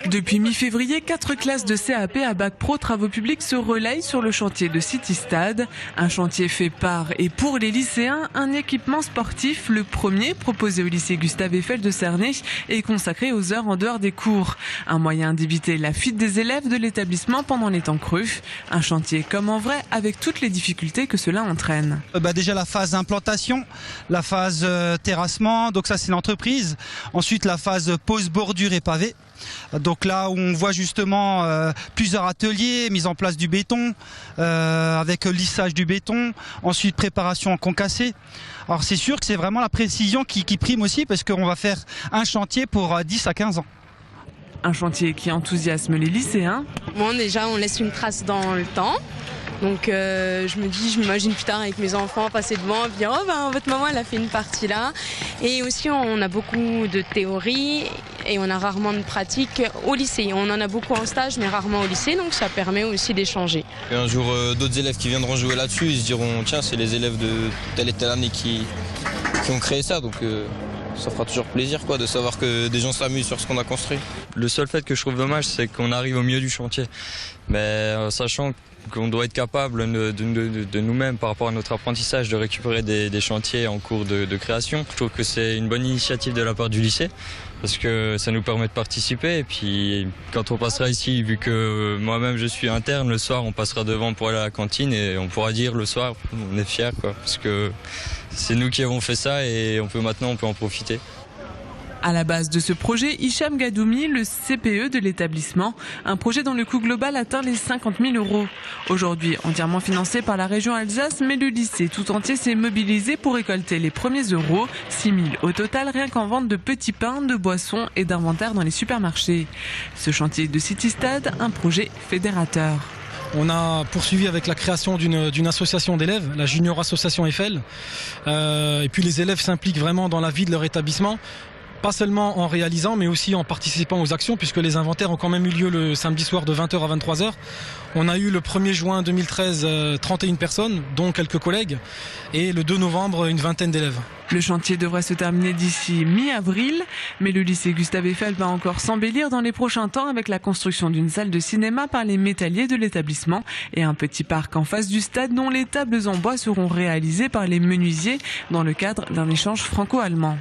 Depuis mi-février, 4 classes de CAP à Bac Pro Travaux Publics se relayent sur le chantier de City Stade. Un chantier fait par et pour les lycéens, un équipement sportif, le premier proposé au lycée Gustave Eiffel de Cernay et consacré aux heures en dehors des cours. Un moyen d'éviter la fuite des élèves de l'établissement pendant les temps creux. Un chantier comme en vrai avec toutes les difficultés que cela entraîne. Déjà la phase d'implantation, la phase terrassement, donc ça c'est l'entreprise. Ensuite la phase pose bordure et pavé. Donc là où on voit justement plusieurs ateliers, mise en place du béton, avec lissage du béton, ensuite préparation en concassé. Alors c'est sûr que c'est vraiment la précision qui prime aussi parce qu'on va faire un chantier pour 10 à 15 ans. Un chantier qui enthousiasme les lycéens. Bon, déjà on laisse une trace dans le temps. Donc je m'imagine plus tard avec mes enfants passer devant et dire oh ben votre maman elle a fait une partie là. Et aussi on a beaucoup de théorie et on a rarement de pratique au lycée. On en a beaucoup en stage mais rarement au lycée, donc ça permet aussi d'échanger. Et un jour d'autres élèves qui viendront jouer là-dessus, ils se diront tiens c'est les élèves de telle et telle année qui ont créé ça, donc ça fera toujours plaisir de savoir que des gens s'amusent sur ce qu'on a construit. Le seul fait que je trouve dommage, c'est qu'on arrive au milieu du chantier. Mais sachant qu'on doit être capable de nous-mêmes, par rapport à notre apprentissage, de récupérer des chantiers en cours de création. Je trouve que c'est une bonne initiative de la part du lycée, parce que ça nous permet de participer. Et puis quand on passera ici, vu que moi-même je suis interne, le soir on passera devant pour aller à la cantine et on pourra dire le soir, on est fiers, parce que c'est nous qui avons fait ça et on peut en profiter. À la base de ce projet, Hicham Gadoumi, le CPE de l'établissement, un projet dont le coût global atteint les 50 000 €. Aujourd'hui, entièrement financé par la région Alsace, mais le lycée tout entier s'est mobilisé pour récolter les premiers euros, 6 000 au total, rien qu'en vente de petits pains, de boissons et d'inventaire dans les supermarchés. Ce chantier de City Stade, un projet fédérateur. On a poursuivi avec la création d'une association d'élèves, la Junior Association Eiffel. Et puis les élèves s'impliquent vraiment dans la vie de leur établissement. Pas seulement en réalisant, mais aussi en participant aux actions, puisque les inventaires ont quand même eu lieu le samedi soir de 20h à 23h. On a eu le 1er juin 2013 31 personnes, dont quelques collègues, et le 2 novembre une vingtaine d'élèves. Le chantier devrait se terminer d'ici mi-avril, mais le lycée Gustave Eiffel va encore s'embellir dans les prochains temps avec la construction d'une salle de cinéma par les métalliers de l'établissement et un petit parc en face du stade dont les tables en bois seront réalisées par les menuisiers dans le cadre d'un échange franco-allemand.